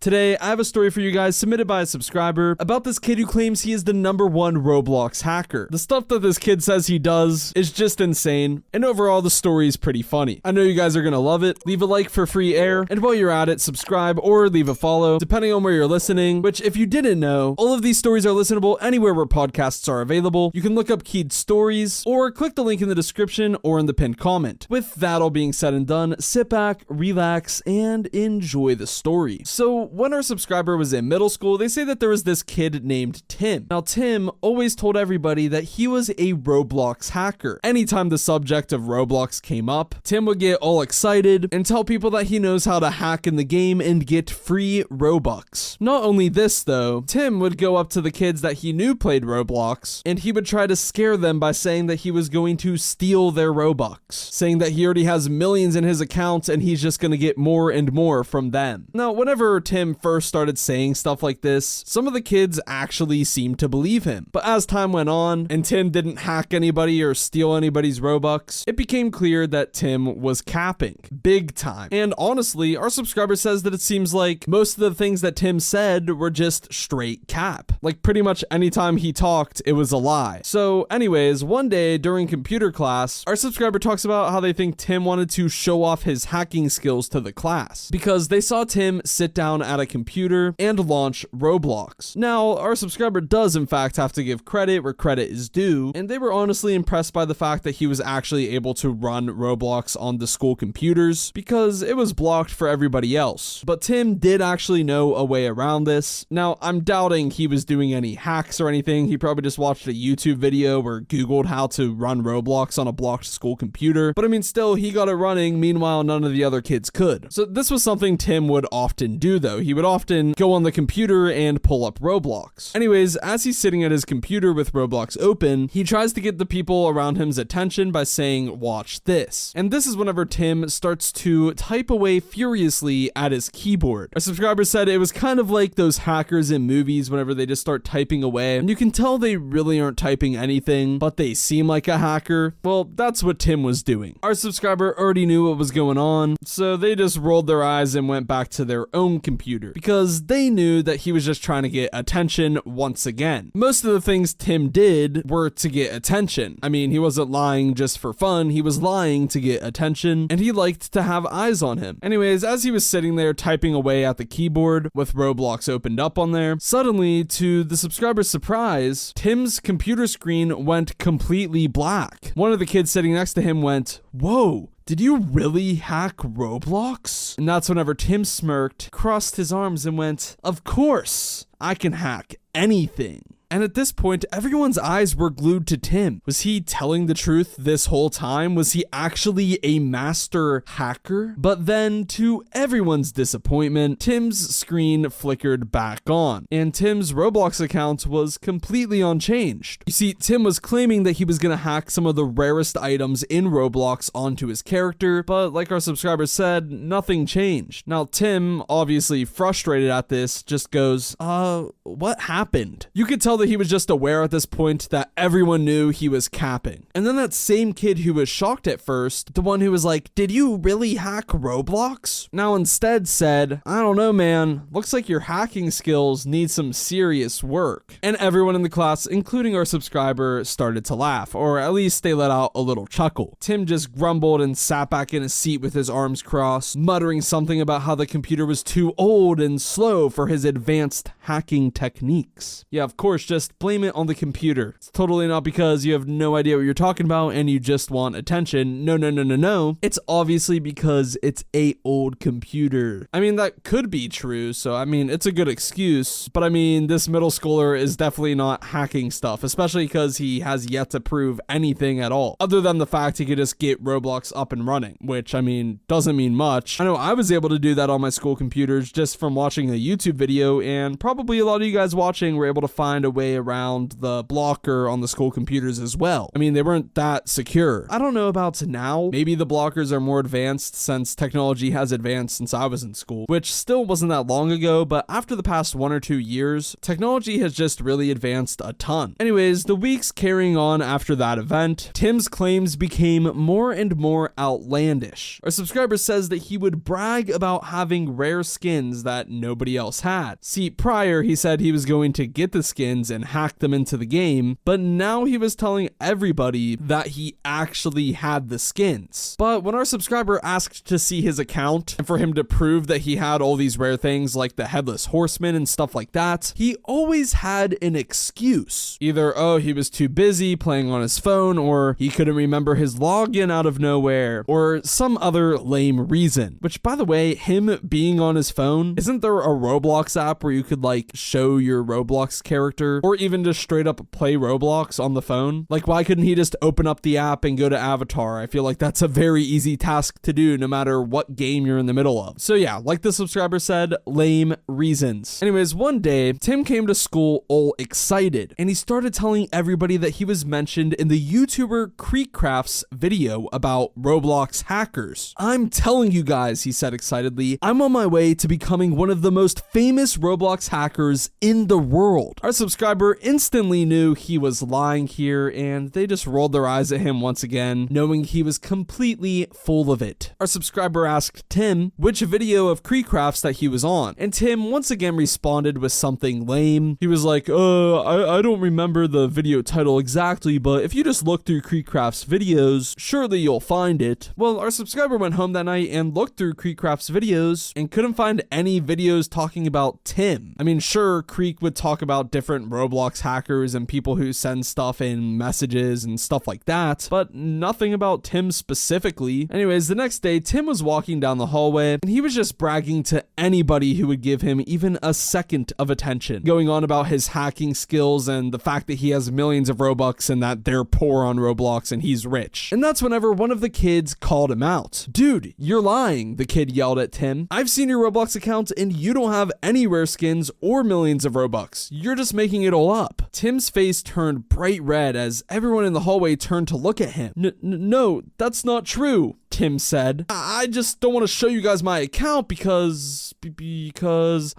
Today, I have a story for you guys submitted by a subscriber about this kid who claims he is the #1 Roblox hacker. The stuff that this kid says he does is just insane, and overall the story is pretty funny. I know you guys are gonna love it. Leave a like for free air, and while you're at it, subscribe or leave a follow, depending on where you're listening, which if you didn't know, all of these stories are listenable anywhere where podcasts are available. You can look up KeidStories, or click the link in the description or in the pinned comment. With that all being said and done, sit back, relax, and enjoy the story. So when our subscriber was in middle school, they say that there was this kid named Tim. Now Tim always told everybody that he was a Roblox hacker. Anytime the subject of Roblox came up, Tim would get all excited and tell people that he knows how to hack in the game and get free Robux. Not only this though, Tim would go up to the kids that he knew played Roblox and he would try to scare them by saying that he was going to steal their Robux, saying that he already has millions in his account and he's just going to get more and more from them. Now, whenever Tim first started saying stuff like this, some of the kids actually seemed to believe him. But as time went on and Tim didn't hack anybody or steal anybody's Robux, it became clear that Tim was capping big time. And honestly, our subscriber says that it seems like most of the things that Tim said were just straight cap. Like pretty much anytime he talked, it was a lie. So anyways, one day during computer class, our subscriber talks about how they think Tim wanted to show off his hacking skills to the class because they saw Tim sit down at a computer and launch Roblox. Now, our subscriber does in fact have to give credit where credit is due, and they were honestly impressed by the fact that he was actually able to run Roblox on the school computers because it was blocked for everybody else. But Tim did actually know a way around this. Now, I'm doubting he was doing any hacks or anything. He probably just watched a YouTube video or Googled how to run Roblox on a blocked school computer. But I mean, still, he got it running. Meanwhile, none of the other kids could. So this was something Tim would often do though. He would often go on the computer and pull up Roblox. Anyways, as he's sitting at his computer with Roblox open, he tries to get the people around him's attention by saying, "Watch this." And this is whenever Tim starts to type away furiously at his keyboard. A subscriber said it was kind of like those hackers in movies whenever they just start typing away and you can tell they really aren't typing anything, but they seem like a hacker. Well, that's what Tim was doing. Our subscriber already knew what was going on, so they just rolled their eyes and went back to their own computer because they knew that he was just trying to get attention once again. Most of the things Tim did were to get attention. I mean, he wasn't lying just for fun, he was lying to get attention, and he liked to have eyes on him. Anyways, as he was sitting there typing away at the keyboard with Roblox opened up on there, suddenly, to the subscriber's surprise, Tim's computer screen went completely black. One of the kids sitting next to him went, "Whoa, did you really hack Roblox?" And that's whenever Tim smirked, crossed his arms, and went, "Of course, I can hack anything." And at this point, everyone's eyes were glued to Tim. Was he telling the truth this whole time? Was he actually a master hacker? But then, to everyone's disappointment, Tim's screen flickered back on, and Tim's Roblox account was completely unchanged. You see, Tim was claiming that he was gonna hack some of the rarest items in Roblox onto his character, but like our subscriber said, nothing changed. Now, Tim, obviously frustrated at this, just goes, what happened? You could tell that he was just aware at this point that everyone knew he was capping. And then that same kid who was shocked at first, the one who was like, "Did you really hack Roblox?" now instead said, "I don't know, man. Looks like your hacking skills need some serious work." And everyone in the class, including our subscriber, started to laugh, or at least they let out a little chuckle. Tim just grumbled and sat back in his seat with his arms crossed, muttering something about how the computer was too old and slow for his advanced hacking techniques. Yeah, of course, just blame it on the computer. It's totally not because you have no idea what you're talking about and you just want attention. No. It's obviously because it's a old computer. I mean, that could be true, so I mean, it's a good excuse, but I mean, this middle schooler is definitely not hacking stuff, especially because he has yet to prove anything at all, other than the fact he could just get Roblox up and running, which, I mean, doesn't mean much. I know I was able to do that on my school computers just from watching a YouTube video, and probably a lot of you guys watching were able to find a way around the blocker on the school computers as well. I mean, they weren't that secure. I don't know about now. Maybe the blockers are more advanced since technology has advanced since I was in school, which still wasn't that long ago, but after the past 1 or 2 years, technology has just really advanced a ton. Anyways, the weeks carrying on after that event, Tim's claims became more and more outlandish. Our subscriber says that he would brag about having rare skins that nobody else had. See, prior he said he was going to get the skins and hack them into the game, but now he was telling everybody that he actually had the skins. But when our subscriber asked to see his account and for him to prove that he had all these rare things like the headless horseman and stuff like that, he always had an excuse. Either, oh, he was too busy playing on his phone, or he couldn't remember his login out of nowhere, or some other lame reason. Which, by the way, him being on his phone, isn't there a Roblox app where you could like show your Roblox character, or even just straight up play Roblox on the phone? Like, why couldn't he just open up the app and go to avatar? I feel like that's a very easy task to do no matter what game you're in the middle of. So yeah, like the subscriber said, lame reasons. Anyways, one day, Tim came to school all excited, and he started telling everybody that he was mentioned in the YouTuber KreekCraft's video about Roblox hackers. I'm telling you guys, he said excitedly, I'm on my way to becoming one of the most famous Roblox hackers in the world. Our subscriber instantly knew he was lying here, and they just rolled their eyes at him once again, knowing he was completely full of it. Our subscriber asked Tim which video of KreekCraft's that he was on, and Tim once again responded with something lame. He was like, I don't remember the video title exactly, but if you just look through KreekCraft's videos, surely you'll find it. Well, our subscriber went home that night and looked through KreekCraft's videos and couldn't find any videos talking about Tim. I mean, sure, Kreek would talk about different Roblox hackers and people who send stuff in messages and stuff like that, but nothing about Tim specifically. Anyways, the next day, Tim was walking down the hallway and he was just bragging to anybody who would give him even a second of attention, going on about his hacking skills and the fact that he has millions of Robux and that they're poor on Roblox and he's rich. And that's whenever one of the kids called him out. Dude, you're lying, the kid yelled at Tim. I've seen your Roblox account and you don't have any rare skins or millions of Robux. You're just making it all up. Tim's face turned bright red as everyone in the hallway turned to look at him. No, that's not true, Tim said. I just don't want to show you guys my account because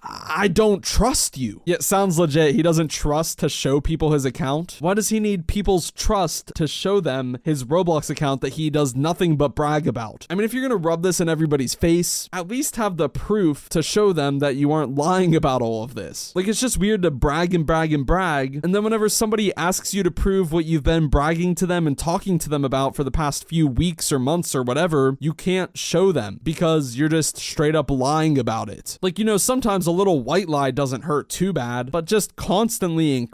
I don't trust you. Yeah, sounds legit. He doesn't trust to show people his account. Why does he need people's trust to show them his Roblox account that he does nothing but brag about? I mean, if you're gonna rub this in everybody's face, at least have the proof to show them that you aren't lying about all of this. Like, it's just weird to brag and brag and brag, and then whenever somebody asks you to prove what you've been bragging to them and talking to them about for the past few weeks or months or whatever, you can't show them because you're just straight up lying about it. Like, you know, sometimes a little white lie doesn't hurt too bad, but just constantly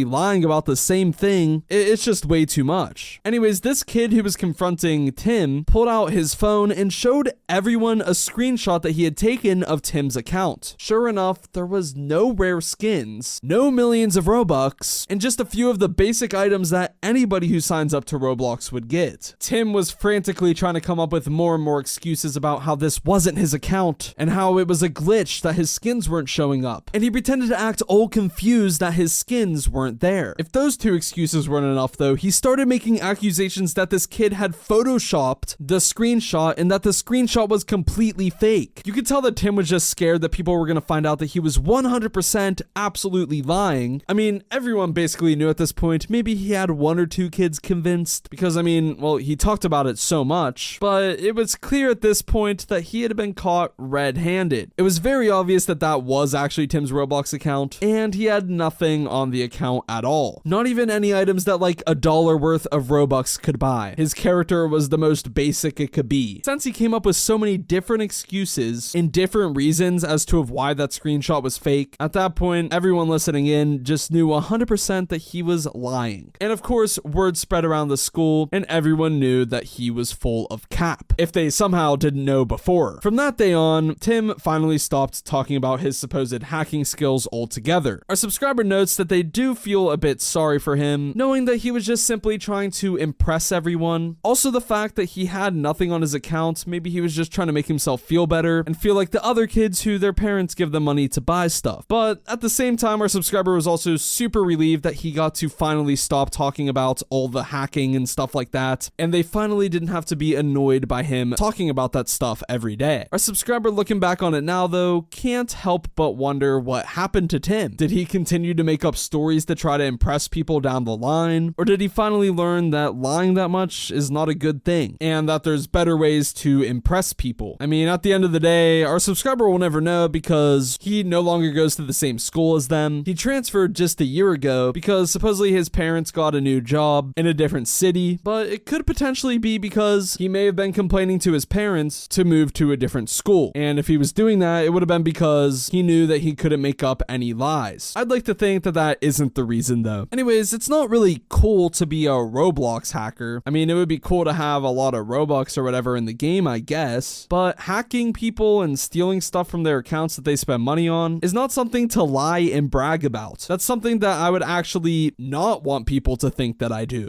lying about the same thing, it's just way too much. Anyways, this kid who was confronting Tim pulled out his phone and showed everyone a screenshot that he had taken of Tim's account. Sure enough, there was no rare skins, no millions of Robux, and just a few of the basic items that anybody who signs up to Roblox would get. Tim was frantically trying to come up with more and more excuses about how this wasn't his account and how it was a glitch that his skins weren't showing up. And he pretended to act all confused that his skins weren't there. If those two excuses weren't enough though, he started making accusations that this kid had photoshopped the screenshot and that the screenshot was completely fake. You could tell that Tim was just scared that people were going to find out that he was 100% absolutely lying. I mean, everyone basically knew at this point. Maybe he had 1 or 2 kids convinced because, I mean, well, he talked about it so much, but it was clear at this point that he had been caught red-handed. It was very obvious that that was actually Tim's Roblox account, and he had nothing on the account at all. Not even any items that like $1 worth of Robux could buy. His character was the most basic it could be. Since he came up with so many different excuses and different reasons as to why that screenshot was fake, at that point, everyone listening in just knew 100% that he was lying. And of course, word spread around the school, and everyone knew that he was full of cap, if they somehow didn't know before. From that day on, Tim finally stopped talking about his supposed hacking skills altogether. Our subscriber notes that they do feel a bit sorry for him, knowing that he was just simply trying to impress everyone. Also, the fact that he had nothing on his account, maybe he was just trying to make himself feel better and feel like the other kids who their parents give them money to buy stuff. But at the same time, our subscriber was also super relieved that he got to finally stop talking about all the hacking and stuff like that, and they finally didn't have to be annoyed by him talking about that stuff every day. Our subscriber, looking back on it now though, can't help but wonder what happened to Tim. Did he continue to make up stories to try to impress people down the line? Or did he finally learn that lying that much is not a good thing, and that there's better ways to impress people? I mean, at the end of the day, our subscriber will never know because he no longer goes to the same school as them. He transferred just a year ago because supposedly his parents got a new job in a different city, but it could potentially be because he may have been complaining to his parents to move to a different school. And if he was doing that, it would have been because he knew that he couldn't make up any lies. I'd like to think that that isn't the reason though. Anyways, it's not really cool to be a Roblox hacker. I mean, it would be cool to have a lot of Robux or whatever in the game, I guess, but hacking people and stealing stuff from their accounts that they spend money on is not something to lie and brag about. That's something that I would actually not want people to think that I do.